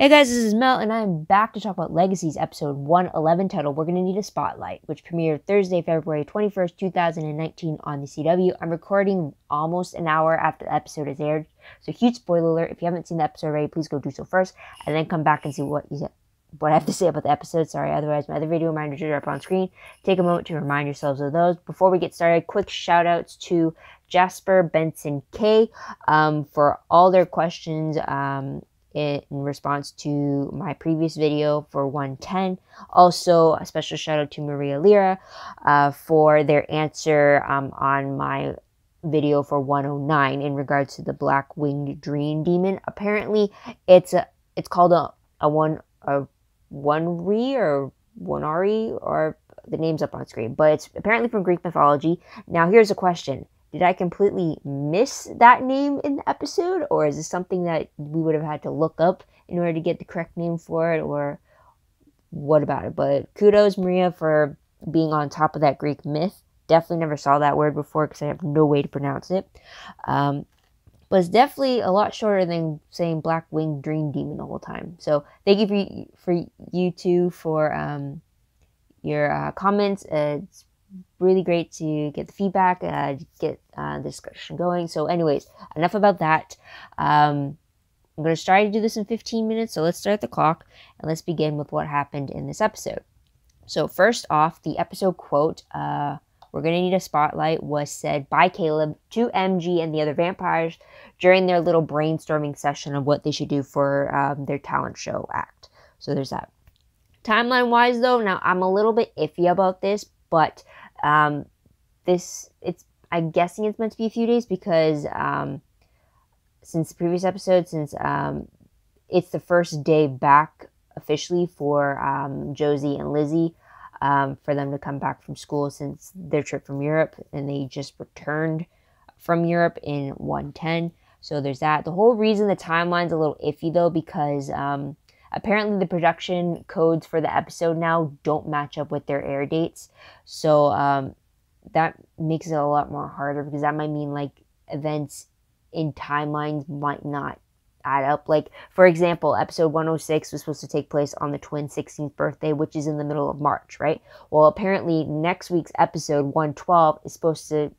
Hey guys, this is Mel, and I am back to talk about Legacies episode 111 titled We're Gonna Need a Spotlight, which premiered Thursday, February 21st, 2019 on the CW. I'm recording almost an hour after the episode is aired, so huge spoiler alert. If you haven't seen the episode already, please go do so first, and then come back and see what I have to say about the episode. Sorry, otherwise my other video reminders are up on screen. Take a moment to remind yourselves of those. Before we get started, quick shout outs to Jasper, Benson, K for all their questions in response to my previous video for 110. Also, a special shout out to Maria Lira for their answer on my video for 109 in regards to the black winged dream demon. Apparently, it's called a one-re or one-ari, or the name's up on screen, but it's apparently from Greek mythology. Now, here's a question. Did I completely miss that name in the episode, or is this something that we would have had to look up in order to get the correct name for it, or what about it? But kudos, Maria, for being on top of that Greek myth. Definitely never saw that word before because I have no way to pronounce it. But it's definitely a lot shorter than saying black winged dream demon the whole time. So thank you for you two for your comments. It's really great to get the feedback, get the discussion going. So anyways, enough about that. I'm going to try to do this in 15 minutes, so let's start the clock, and let's begin with what happened in this episode. So first off, the episode quote, "We're going to need a spotlight," was said by Caleb to MG and the other vampires during their little brainstorming session of what they should do for their talent show act. So there's that. Timeline-wise, though, now I'm a little bit iffy about this, but I'm guessing it's meant to be a few days because since the previous episode, it's the first day back officially for Josie and Lizzie for them to come back from school since their trip from Europe, and they just returned from Europe in 110. So there's that. The whole reason the timeline's a little iffy, though, because apparently the production codes for the episode now don't match up with their air dates. So that makes it a lot more harder, because that might mean like events in timelines might not add up. Like, for example, episode 106 was supposed to take place on the twins' 16th birthday, which is in the middle of March, right? Well, apparently next week's episode 112 is supposed to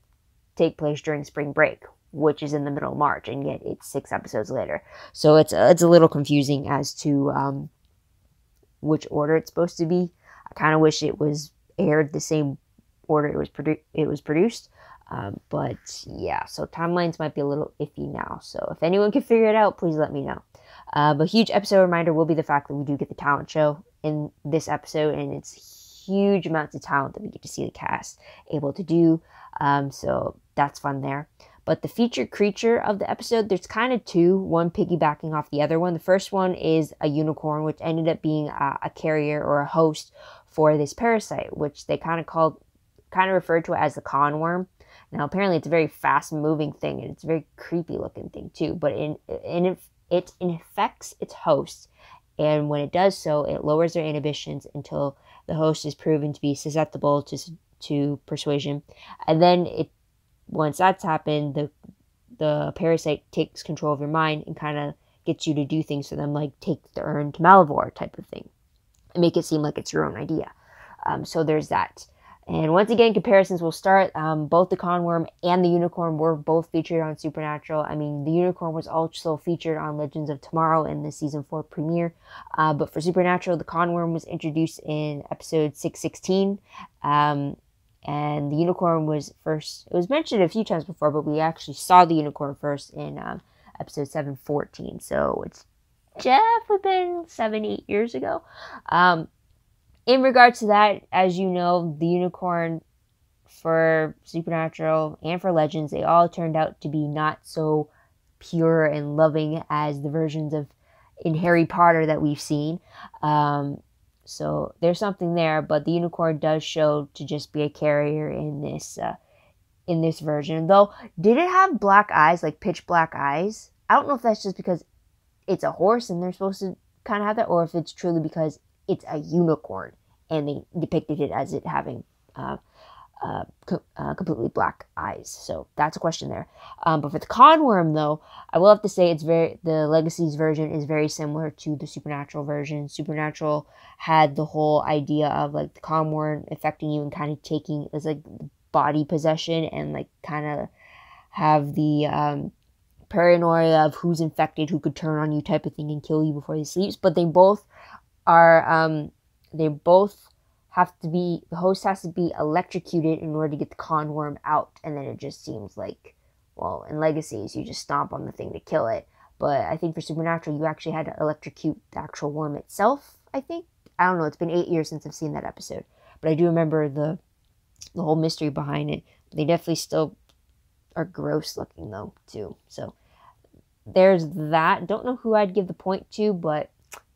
take place during spring break, which is in the middle of March, and yet it's 6 episodes later. So it's a little confusing as to which order it's supposed to be. I kind of wish it was aired the same order it was produced. But yeah, so timelines might be a little iffy now. So if anyone can figure it out, please let me know. But huge episode reminder will be the fact that we do get the talent show in this episode, and it's huge amounts of talent that we get to see the cast able to do. So that's fun there. But the featured creature of the episode, there's kind of two, one piggybacking off the other one. The first one is a unicorn, which ended up being a carrier or a host for this parasite, which they kind of referred to it as the con worm. Now, apparently it's a very fast-moving thing, and it's a very creepy-looking thing, too. But it infects its host, and when it does so, it lowers their inhibitions until the host is proven to be susceptible to persuasion. And then once that's happened, the parasite takes control of your mind and kind of gets you to do things for them, like take the urn to Malivore type of thing, and make it seem like it's your own idea. So there's that. And once again, comparisons will start. Both the conworm and the unicorn were both featured on Supernatural. I mean, the unicorn was also featured on Legends of Tomorrow in the season 4 premiere. But for Supernatural, the conworm was introduced in episode 616. And the unicorn was first. It was mentioned a few times before, but we actually saw the unicorn first in episode 714. So it's definitely been 7-8 years ago. In regards to that, as you know, the unicorn for Supernatural and for Legends, they all turned out to be not so pure and loving as the versions in Harry Potter that we've seen. So there's something there, but the unicorn does show to just be a carrier in this version. Though, did it have black eyes, like pitch black eyes? I don't know if that's just because it's a horse and they're supposed to kind of have that, or if it's truly because it's a unicorn and they depicted it as it having completely black eyes. So that's a question there. But for the conworm, though, I will have to say the Legacies version is very similar to the Supernatural version. Supernatural had the whole idea of like the conworm affecting you and kind of taking as like body possession and like kind of have the paranoia of who's infected, who could turn on you type of thing and kill you before he sleeps. But they both have to be, the host has to be electrocuted in order to get the conworm out. And then it just seems like, well, in Legacies, you just stomp on the thing to kill it. But I think for Supernatural, you actually had to electrocute the actual worm itself, I think. I don't know, it's been 8 years since I've seen that episode. But I do remember the whole mystery behind it. They definitely still are gross looking, though, too. So there's that. Don't know who I'd give the point to, but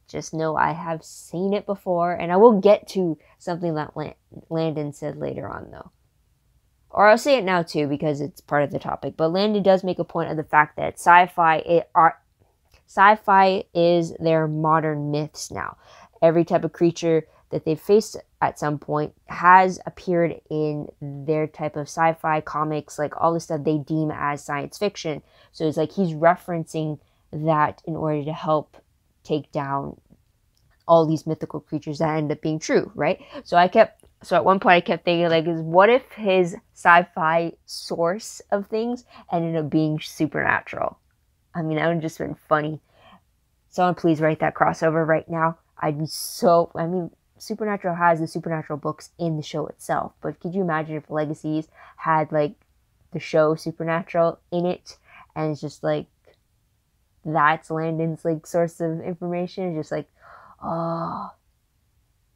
just know I have seen it before, and I will get to something that Landon said later on, though. Or I'll say it now, too, because it's part of the topic. But Landon does make a point of the fact that sci-fi is their modern myths now. Every type of creature that they've faced at some point has appeared in their type of sci-fi comics, like all the stuff they deem as science fiction. So it's like he's referencing that in order to help take down all these mythical creatures that end up being true, right? So at one point I kept thinking, like, what if his sci-fi source of things ended up being supernatural? I mean, that would have just been funny. Someone please write that crossover right now. Supernatural has the Supernatural books in the show itself, but could you imagine if Legacies had, like, the show Supernatural in it, and it's just, like, that's Landon's, like, source of information? It's just, like, oh,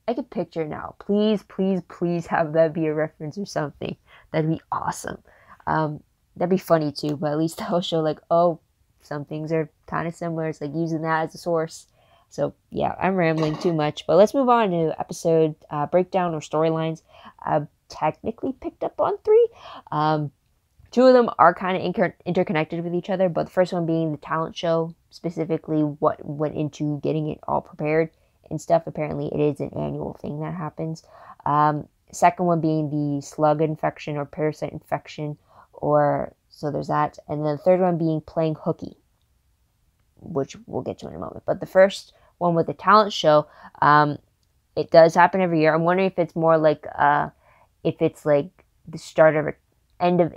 I could picture it now. Please, please, please have that be a reference or something. That'd be awesome. That'd be funny, too, but at least that'll show, like, oh, some things are kind of similar. It's, like, using that as a source. So, yeah, I'm rambling too much. But let's move on to episode breakdown or storylines. I've technically picked up on 3. 2 of them are kind of interconnected with each other, but the first one being the talent show, specifically what went into getting it all prepared and stuff. Apparently, it is an annual thing that happens. Second one being the slug infection or parasite infection, so there's that. And then the third one being playing hooky, which we'll get to in a moment. But the first one with the talent show, it does happen every year. I'm wondering if it's more like, if it's like the start of end of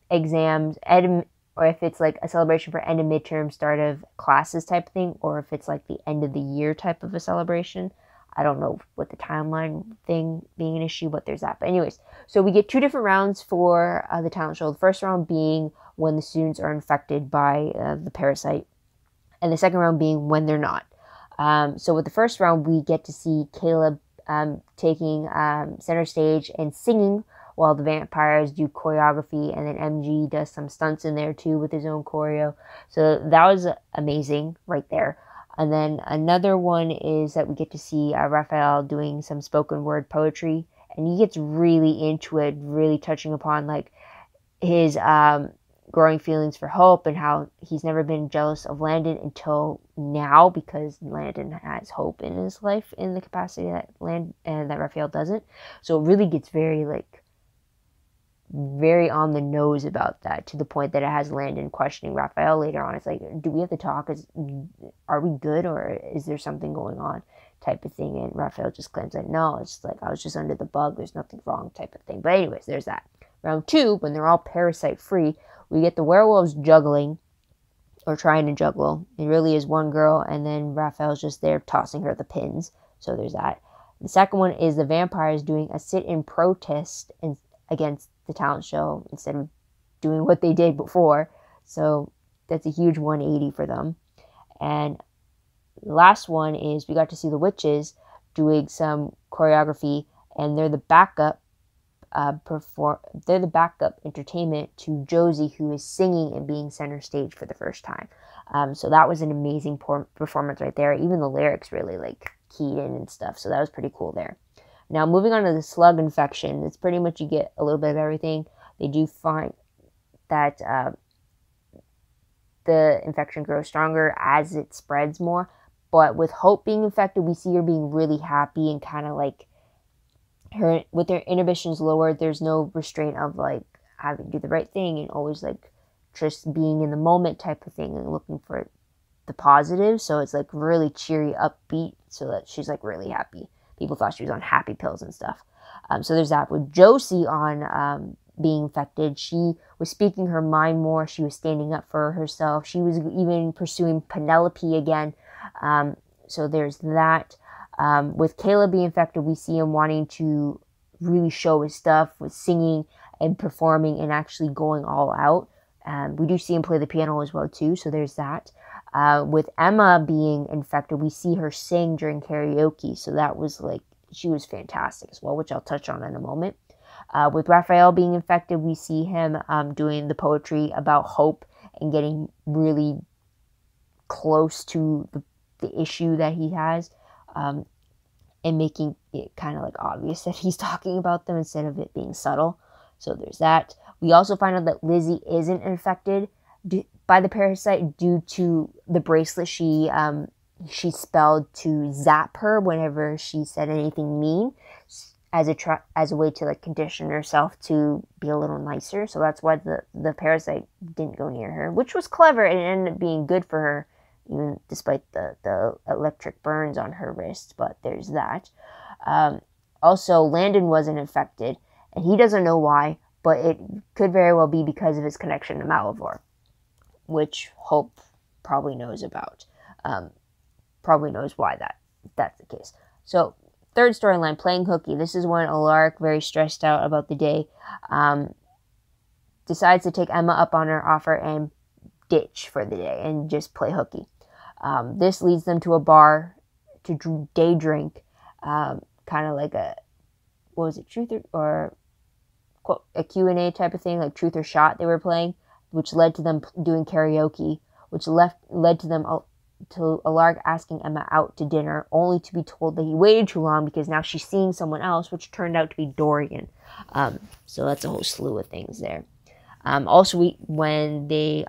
exams, or if it's like a celebration for end of midterm, start of classes type of thing, or if it's like the end of the year type of a celebration. I don't know with the timeline thing being an issue, but there's that. But anyways, so we get 2 different rounds for the talent show. The first round being when the students are infected by the parasite, and the second round being when they're not. So with the first round, we get to see Caleb taking center stage and singing while the vampires do choreography, and then MG does some stunts in there too with his own choreo. So that was amazing right there. And then another one is that we get to see Raphael doing some spoken word poetry, and he gets really into it, really touching upon like his growing feelings for Hope and how he's never been jealous of Landon until now, because Landon has Hope in his life in the capacity that Raphael doesn't. So it really gets very on the nose about that, to the point that it has Landon questioning Raphael later on. It's like, do we have to talk? Are we good, or is there something going on type of thing? And Raphael just claims that no, it's like, I was just under the bug, there's nothing wrong type of thing. But anyways, there's that. Round 2, when they're all parasite free, we get the werewolves juggling, or trying to juggle. It really is one girl, and then Raphael's just there tossing her the pins. So there's that. The second one is the vampires doing a sit-in protest against the talent show instead of doing what they did before. So that's a huge 180 for them. And the last one is we got to see the witches doing some choreography, and they're the backup entertainment to Josie, who is singing and being center stage for the first time. So that was an amazing performance right there. Even the lyrics really like keyed in and stuff. So that was pretty cool there. Now, moving on to the slug infection, it's pretty much you get a little bit of everything. They do find that the infection grows stronger as it spreads more. But with Hope being infected, we see her being really happy and kind of like with their inhibitions lowered, there's no restraint of like having to do the right thing and always like just being in the moment type of thing and looking for the positive. So it's like really cheery, upbeat, so that she's like really happy. People thought she was on happy pills and stuff. So there's that. With Josie on being infected, she was speaking her mind more. She was standing up for herself. She was even pursuing Penelope again. So there's that. With Caleb being infected, we see him wanting to really show his stuff with singing and performing and actually going all out. We do see him play the piano as well too, so there's that. With Emma being infected, we see her sing during karaoke, so that was like, she was fantastic as well, which I'll touch on in a moment. With Raphael being infected, we see him doing the poetry about hope and getting really close to the issue that he has, and making it kind of like obvious that he's talking about them instead of it being subtle. So there's that. We also find out that Lizzie isn't infected by the parasite due to the bracelet she spelled to zap her whenever she said anything mean, as a way to like condition herself to be a little nicer. So that's why the parasite didn't go near her, which was clever and it ended up being good for her, even despite the electric burns on her wrist. But there's that. Also, Landon wasn't infected, and he doesn't know why, but it could very well be because of his connection to Malivore, which Hope probably knows about. Probably knows why that's the case. So, third storyline, playing hooky. This is when Alaric, very stressed out about the day, decides to take Emma up on her offer and ditch for the day and just play hooky. This leads them to a bar to day drink, kind of like a, what was it, truth or a Q&A type of thing, like truth or shot they were playing, which led to them doing karaoke, which led to them to Alaric asking Emma out to dinner, only to be told that he waited too long because now she's seeing someone else, which turned out to be Dorian. So that's a whole slew of things there. Also, when they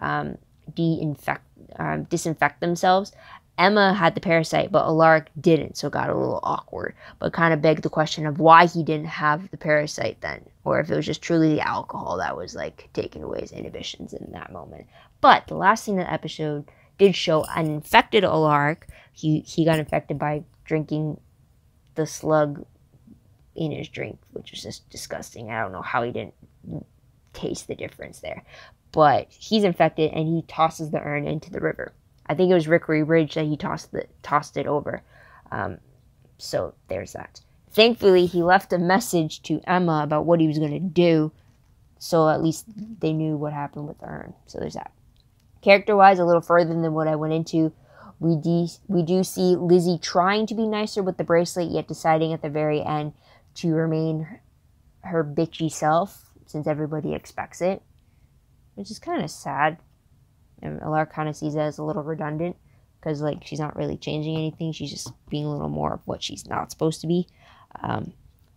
disinfect themselves, Emma had the parasite, but Alaric didn't, so it got a little awkward. But kind of begged the question of why he didn't have the parasite then, or if it was just truly the alcohol that was like taking away his inhibitions in that moment. But the last scene of the episode did show an infected Alaric. He got infected by drinking the slug in his drink, which was just disgusting. I don't know how he didn't taste the difference there. But he's infected, and he tosses the urn into the river. I think it was Rickery Ridge that he tossed it over. So there's that. Thankfully, he left a message to Emma about what he was going to do, so at least they knew what happened with the urn. So there's that. Character-wise, a little further than what I went into, we do see Lizzie trying to be nicer with the bracelet, yet deciding at the very end to remain her bitchy self, since everybody expects it, which is kind of sad. And Alaric kind of sees that as a little redundant, because like she's not really changing anything. She's just being a little more of what she's not supposed to be.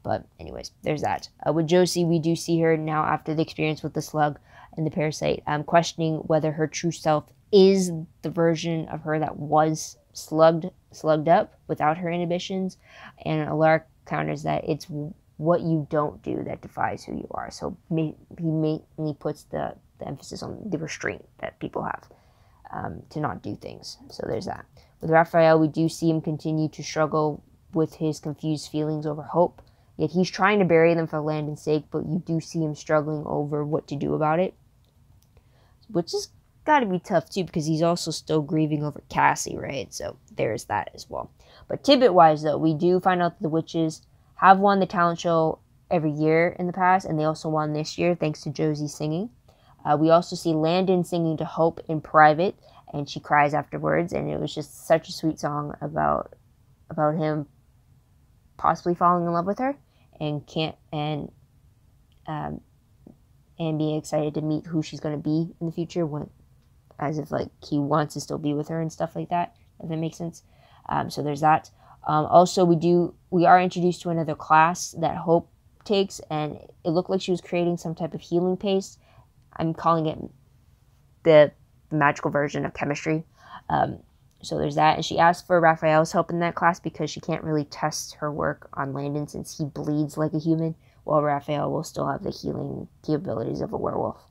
But anyways, there's that. With Josie, we do see her now after the experience with the slug and the parasite, questioning whether her true self is the version of her that was slugged up without her inhibitions. And Alaric counters that it's what you don't do that defines who you are. So he mainly puts the emphasis on the restraint that people have to not do things. So there's that. With Raphael, we do see him continue to struggle with his confused feelings over hope. Yet he's trying to bury them for Landon's sake, but you do see him struggling over what to do about it. Which has got to be tough too, because he's also still grieving over Cassie, right? So there's that as well. But tidbit-wise, though, we do find out that the witches have won the talent show every year in the past, and they also won this year thanks to Josie singing. We also see Landon singing to Hope in private, and she cries afterwards, and it was just such a sweet song about him possibly falling in love with her and being excited to meet who she's going to be in the future, as if like he wants to still be with her and stuff like that, if that makes sense. So there's that. Also, we are introduced to another class that Hope takes, and it looked like she was creating some type of healing paste. I'm calling it the magical version of chemistry. So there's that. And she asked for Raphael's help in that class because she can't really test her work on Landon since he bleeds like a human, while Raphael will still have the healing capabilities of a werewolf.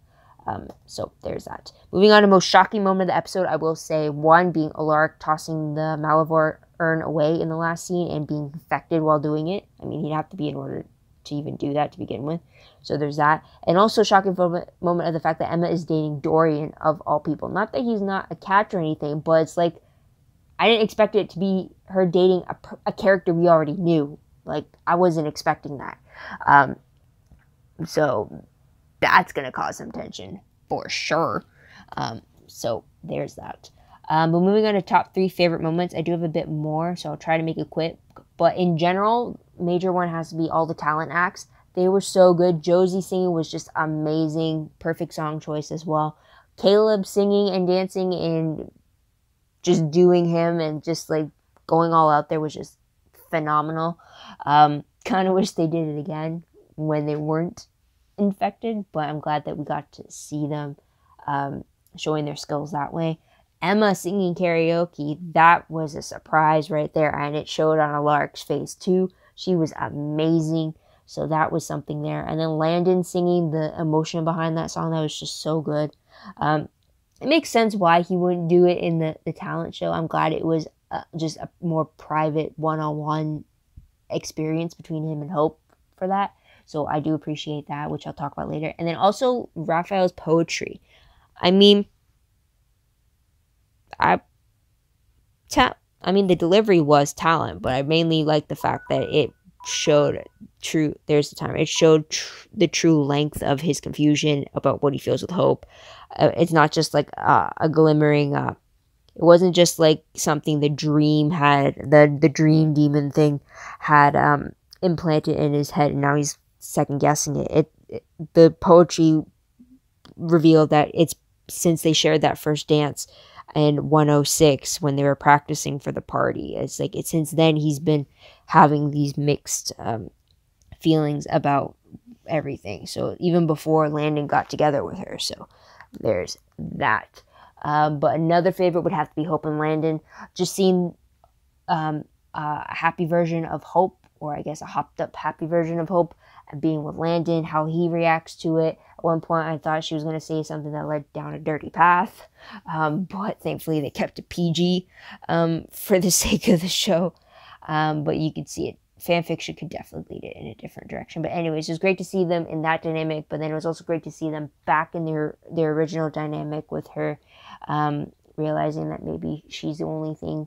So there's that. Moving on to most shocking moment of the episode, I will say one being Alaric tossing the Malivore urn away in the last scene and being infected while doing it. I mean, he'd have to be in order to even do that to begin with. So there's that. And also shocking moment of the fact that Emma is dating Dorian of all people. Not that he's not a catch or anything, but it's like, I didn't expect it to be her dating a character we already knew. Like, I wasn't expecting that. So that's going to cause some tension for sure. So there's that. But moving on to top 3 favorite moments, I do have a bit more, so I'll try to make it quick. But in general, major one has to be all the talent acts. They were so good. Josie singing was just amazing. Perfect song choice as well. Caleb singing and dancing and just doing him and just like going all out there was just phenomenal. Kind of wish they did it again when they weren't infected, but I'm glad that we got to see them showing their skills that way. Emma singing karaoke, that was a surprise right there, and it showed on Alaric's face too. She was amazing, so that was something there. And then Landon singing the emotion behind that song, that was just so good. It makes sense why he wouldn't do it in the talent show. I'm glad it was just a more private one-on-one experience between him and Hope for that. So I do appreciate that, which I'll talk about later. And then also Raphael's poetry. I mean, the delivery was talent, but I mainly like the fact that it showed it showed the true length of his confusion about what he feels with Hope. It's not just like a glimmering, it wasn't just like something the dream had, the dream demon thing had implanted in his head, and now he's second guessing it. The poetry revealed that it's since they shared that first dance in 106 when they were practicing for the party. It's like since then he's been having these mixed feelings about everything. So even before Landon got together with her, so there's that. But another favorite would have to be Hope and Landon. Just seeing a happy version of Hope, or I guess a hopped up happy version of Hope, and being with Landon, how he reacts to it. At one point I thought she was going to say something that led down a dirty path, but thankfully they kept it PG for the sake of the show. But you could see it. Fanfiction could definitely lead it in a different direction. But anyways, it was great to see them in that dynamic, but then it was also great to see them back in their original dynamic with her realizing that maybe she's the only thing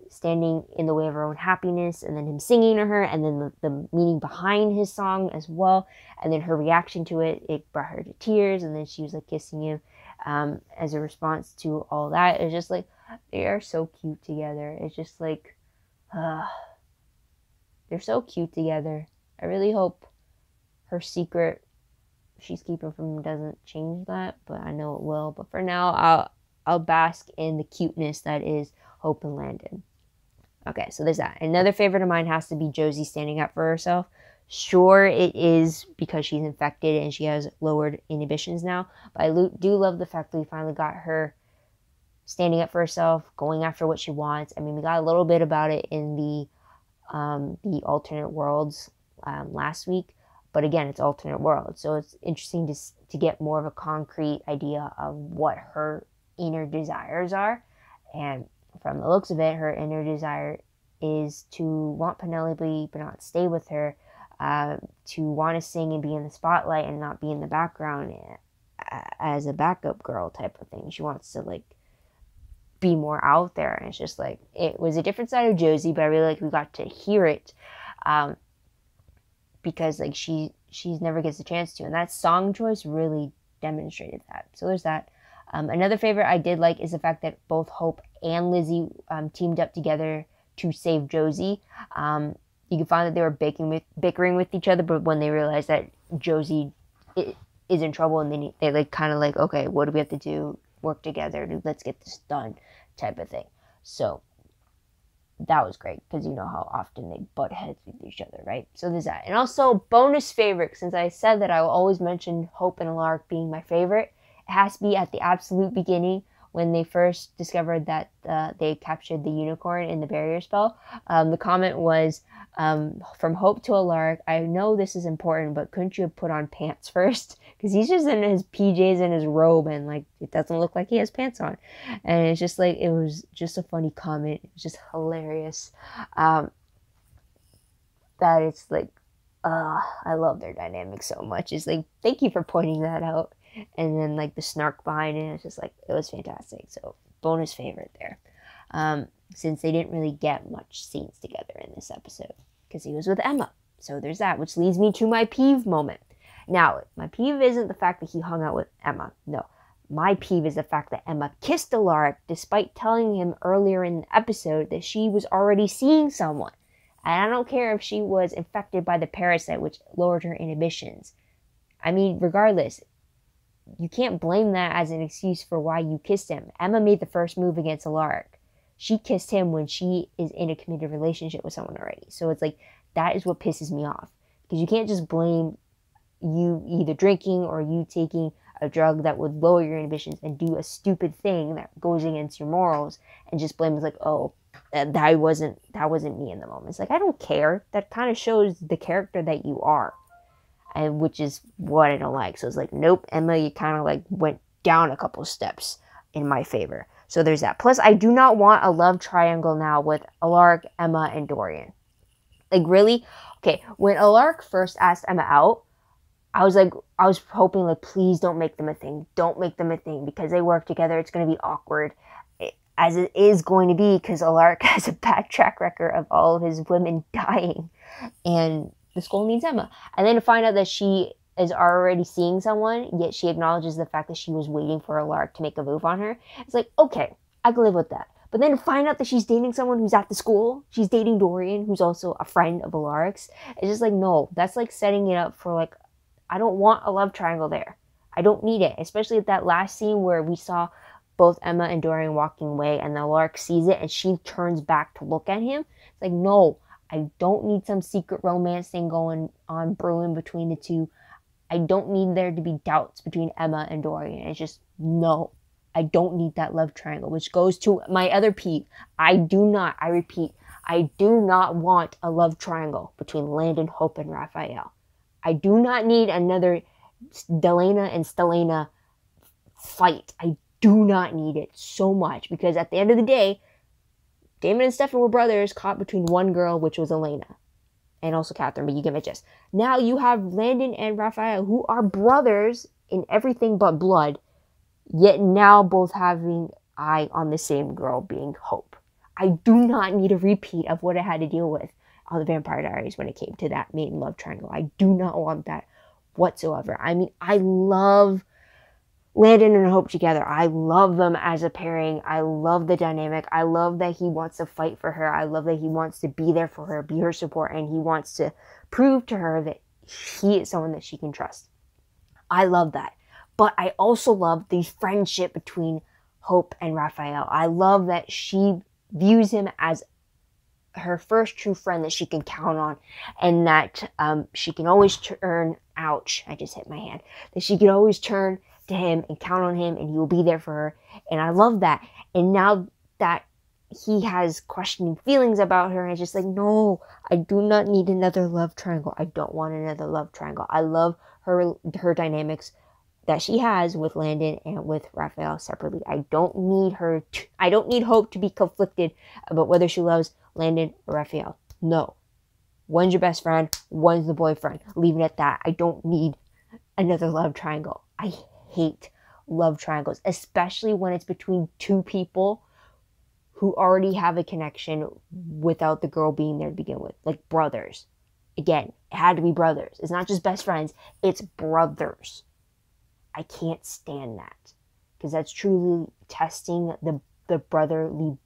standing in the way of her own happiness, and then him singing to her, and then the meaning behind his song as well, and then her reaction to it brought her to tears, and then she was like kissing him as a response to all that. It's just like, they are so cute together. It's just like, they're so cute together. I really hope her secret she's keeping from him doesn't change that, but I know it will. But for now, I'll bask in the cuteness that is Hope and Landon. Okay, so there's that. Another favorite of mine has to be Josie standing up for herself. Sure, it is because she's infected and she has lowered inhibitions now, but I do love the fact that we finally got her standing up for herself, going after what she wants. I mean, we got a little bit about it in the alternate worlds last week, but again, it's alternate worlds, so it's interesting to get more of a concrete idea of what her inner desires are. And from the looks of it, her inner desire is to want Penelope but not stay with her, to want to sing and be in the spotlight and not be in the background as a backup girl type of thing. She wants to like be more out there, and it's just like, it was a different side of Josie, but I really like we got to hear it because like she's never gets a chance to, and that song choice really demonstrated that. So there's that. Another favorite I did like is the fact that both Hope and Lizzie teamed up together to save Josie. You can find that they were bickering with each other, but when they realized that Josie is in trouble, and they like kind of like, okay, what do we have to do? Work together, let's get this done, type of thing. So that was great, because you know how often they butt heads with each other, right? So there's that. And also, bonus favorite, since I said that I will always mention Hope and Alaric being my favorite, it has to be at the absolute beginning when they first discovered that they captured the unicorn in the barrier spell, the comment was, from Hope to Alaric, I know this is important, but couldn't you have put on pants first? Because he's just in his PJs and his robe, and like it doesn't look like he has pants on. And it's just like, it was just a funny comment. It was just hilarious. That it's like, I love their dynamic so much. It's like, thank you for pointing that out. And then like the snark behind it, it's just like, it was fantastic. So bonus favorite there. Since they didn't really get much scenes together in this episode because he was with Emma. So there's that, which leads me to my peeve moment. Now, my peeve isn't the fact that he hung out with Emma. No, my peeve is the fact that Emma kissed Alaric despite telling him earlier in the episode that she was already seeing someone. And I don't care if she was infected by the parasite, which lowered her inhibitions. I mean, regardless, you can't blame that as an excuse for why you kissed him. Emma made the first move against Alaric. She kissed him when she is in a committed relationship with someone already. So it's like, that is what pisses me off. Because you can't just blame you either drinking or you taking a drug that would lower your inhibitions and do a stupid thing that goes against your morals and just blame it like, oh, that wasn't me in the moment. It's like, I don't care. That kind of shows the character that you are. And which is what I don't like. So it's like, nope, Emma, you kind of like went down a couple steps in my favor. So there's that. Plus, I do not want a love triangle now with Alaric, Emma, and Dorian. Like, really? Okay, when Alaric first asked Emma out, I was hoping, like, please don't make them a thing. Don't make them a thing because they work together. It's going to be awkward. As it is going to be because Alaric has a bad track record of all of his women dying. And the school needs Emma. And then to find out that she is already seeing someone, yet she acknowledges the fact that she was waiting for Alaric to make a move on her. It's like, okay, I can live with that. But then to find out that she's dating someone who's at the school, she's dating Dorian, who's also a friend of Alaric's. It's just like, no, that's like setting it up for like, I don't want a love triangle there. I don't need it. Especially at that last scene where we saw both Emma and Dorian walking away and Alaric sees it and she turns back to look at him. It's like, no, I don't need some secret romance thing going on brewing between the two. I don't need there to be doubts between Emma and Dorian. It's just, no, I don't need that love triangle, which goes to my other peeve. I repeat, I do not want a love triangle between Landon, Hope, and Raphael. I do not need another Delana and Stelena fight. I do not need it so much because at the end of the day, Damon and Stefan were brothers caught between one girl, which was Elena. And also Catherine, but you get my gist. Now you have Landon and Raphael, who are brothers in everything but blood, yet now both having eye on the same girl being Hope. I do not need a repeat of what I had to deal with on the Vampire Diaries when it came to that maiden love triangle. I do not want that whatsoever. I mean, I love Landon and Hope together. I love them as a pairing. I love the dynamic. I love that he wants to fight for her. I love that he wants to be there for her, be her support, and he wants to prove to her that he is someone that she can trust. I love that. But I also love the friendship between Hope and Raphael. I love that she views him as her first true friend that she can count on, and that she can always turn, ouch, I just hit my hand, that she can always turn to him and count on him and he will be there for her. And I love that. And now that he has questioning feelings about her, and it's just like, no, I do not need another love triangle. I don't want another love triangle. I love her dynamics that she has with Landon and with Raphael separately. I don't need Hope to be conflicted about whether she loves Landon or Raphael. No. One's your best friend, one's the boyfriend. Leave it at that. I don't need another love triangle. I hate love triangles, especially when it's between two people who already have a connection without the girl being there to begin with, like brothers. Again, it had to be brothers. It's not just best friends, it's brothers. I can't stand that because that's truly testing the brotherly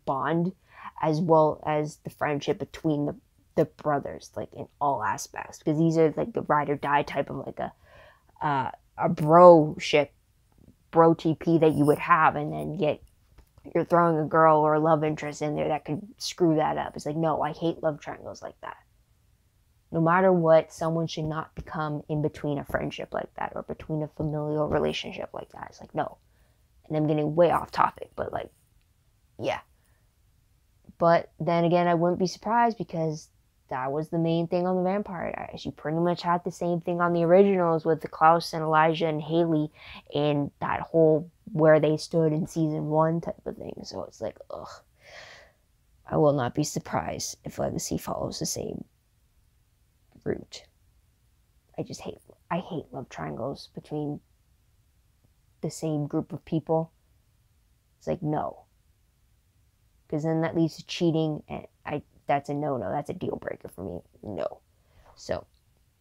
bond as well as the friendship between the brothers, like in all aspects, because these are like the ride or die type of like a bro-ship, bro TP that you would have, and then you're throwing a girl or a love interest in there that could screw that up. It's like, no, I hate love triangles like that. No matter what, someone should not become in between a friendship like that or between a familial relationship like that. It's like, no. And I'm getting way off topic, but like, yeah. But then again, I wouldn't be surprised because that was the main thing on the Vampire Diaries. You pretty much had the same thing on the originals with the Klaus and Elijah and Haley and that whole where they stood in season 1 type of thing. So it's like, ugh. I will not be surprised if Legacy follows the same route. I hate love triangles between the same group of people. It's like, no. Because then that leads to cheating, and that's a no-no. That's a deal breaker for me. No. So,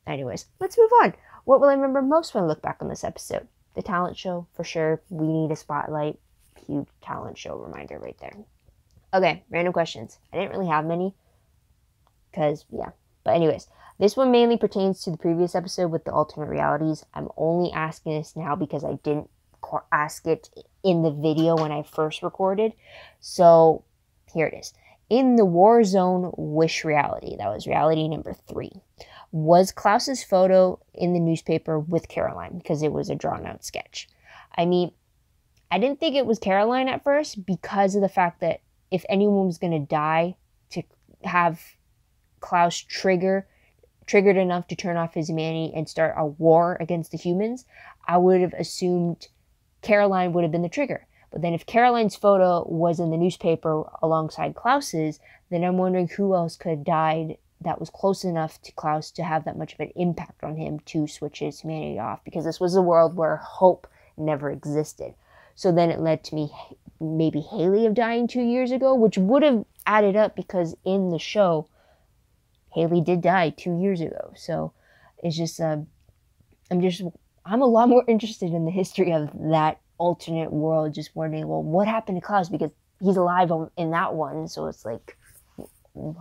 anyways, let's move on. What will I remember most when I look back on this episode? The talent show, for sure. We need a spotlight. Huge talent show reminder right there. Okay, random questions. I didn't really have many. Because, yeah. But anyways, this one mainly pertains to the previous episode with the alternate realities. I'm only asking this now because I didn't ask it in the video when I first recorded. So, here it is. In the Warzone Wish reality, that was reality number 3, was Klaus's photo in the newspaper with Caroline because it was a drawn-out sketch. I mean, I didn't think it was Caroline at first because of the fact that if anyone was going to die, to have Klaus triggered enough to turn off his humanity and start a war against the humans, I would have assumed Caroline would have been the trigger. But then if Caroline's photo was in the newspaper alongside Klaus's, then I'm wondering who else could have died that was close enough to Klaus to have that much of an impact on him to switch his humanity off. Because this was a world where hope never existed. So then it led to me maybe Haley of dying 2 years ago, which would have added up because in the show, Haley did die 2 years ago. So it's just, I'm a lot more interested in the history of that alternate world, just wondering, well, what happened to Klaus? Because he's alive in that one. So it's like,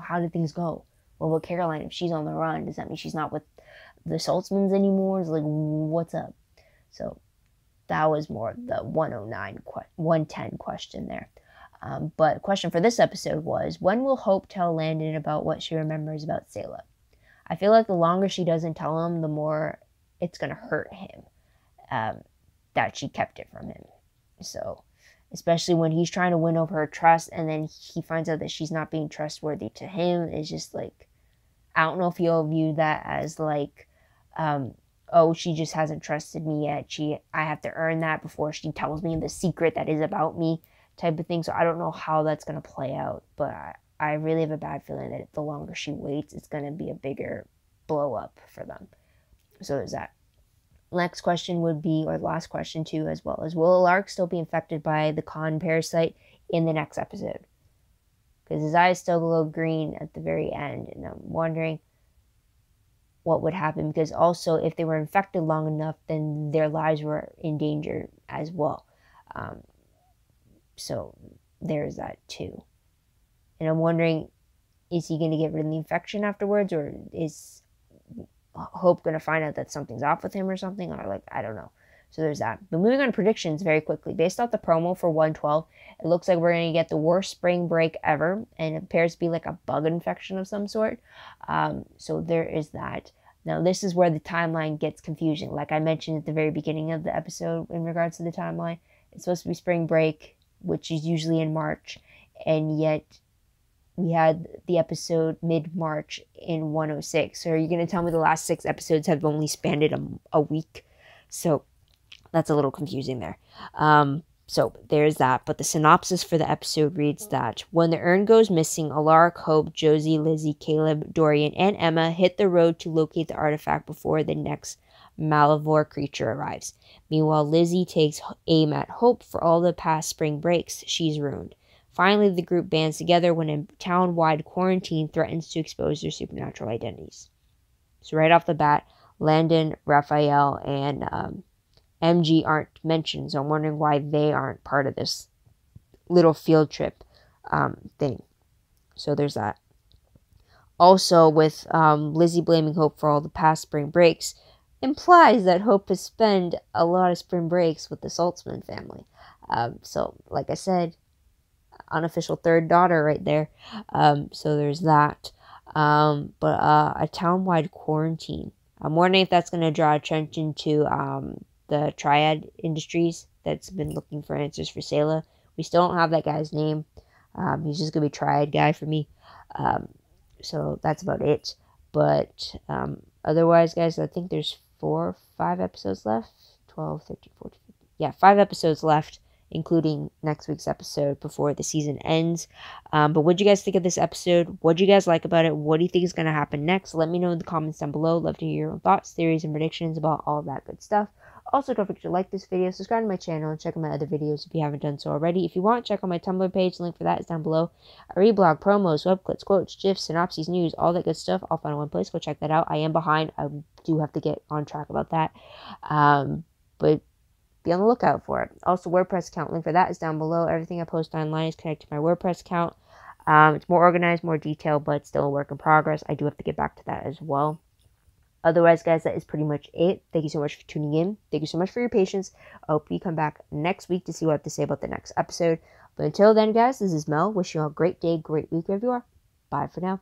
how did things go? Well, with Caroline, if she's on the run, does that mean she's not with the Saltzmans anymore? It's like, what's up? So that was more the 110 question there. But question for this episode was, when will Hope tell Landon about what she remembers about Sayla? I feel like the longer she doesn't tell him, the more it's going to hurt him that she kept it from him. So, especially when he's trying to win over her trust and then he finds out that she's not being trustworthy to him, it's just like, I don't know if you'll view that as like, oh, she just hasn't trusted me yet. I have to earn that before she tells me the secret that is about me type of thing. So I don't know how that's going to play out, but I really have a bad feeling that the longer she waits, it's going to be a bigger blow up for them. So there's that. Next question would be, or last question too, as well as, will Lark still be infected by the Khan parasite in the next episode? Because his eyes still glow green at the very end, and I'm wondering what would happen, because also if they were infected long enough, then their lives were in danger as well. So there's that too. And I'm wondering, is he going to get rid of the infection afterwards, or is Hope going to find out that something's off with him or something? Or like, I don't know. So there's that. But moving on to predictions very quickly. Based off the promo for 112, it looks like we're going to get the worst spring break ever. And it appears to be like a bug infection of some sort. So there is that. Now, this is where the timeline gets confusing. Like I mentioned at the very beginning of the episode in regards to the timeline, it's supposed to be spring break, which is usually in March. And yet we had the episode mid-March in 106. So are you going to tell me the last 6 episodes have only spanned a week? So that's a little confusing there. So there's that. But the synopsis for the episode reads that when the urn goes missing, Alaric, Hope, Josie, Lizzie, Caleb, Dorian, and Emma hit the road to locate the artifact before the next Malivore creature arrives. Meanwhile, Lizzie takes aim at Hope for all the past spring breaks she's ruined. Finally, the group bands together when a town-wide quarantine threatens to expose their supernatural identities. So right off the bat, Landon, Raphael, and MG aren't mentioned, so I'm wondering why they aren't part of this little field trip thing. So there's that. Also, with Lizzie blaming Hope for all the past spring breaks, implies that Hope has spent a lot of spring breaks with the Saltzman family. So, like I said, unofficial third daughter right there. So there's that. But a town-wide quarantine. I'm wondering if that's going to draw attention to the Triad Industries that's been looking for answers for Sayla. We still don't have that guy's name. He's just going to be triad guy for me. So that's about it. But otherwise, guys, I think there's 4 or 5 episodes left. 12, 13, 14, 15. Yeah, 5 episodes left, including next week's episode before the season ends. But what do you guys think of this episode? What do you guys like about it? What do you think is going to happen next? Let me know in the comments down below. Love to hear your own thoughts, theories, and predictions about all that good stuff. Also, don't forget to like this video, subscribe to my channel, and check out my other videos if you haven't done so already. If you want, check out my Tumblr page. The link for that is down below. I read blog, promos, web clips, quotes, gifs, synopses, news, all that good stuff. All found in one place. Go check that out. I am behind. I do have to get on track about that. But be on the lookout for it. Also, WordPress account, link for that is down below. Everything I post online is connected to my WordPress account. It's more organized, more detailed, but still a work in progress. I do have to get back to that as well. Otherwise, guys, that is pretty much it. Thank you so much for tuning in. Thank you so much for your patience. I hope you come back next week to see what I have to say about the next episode. But until then, guys, this is Mel. Wish you all a great day, great week wherever you are. Bye for now.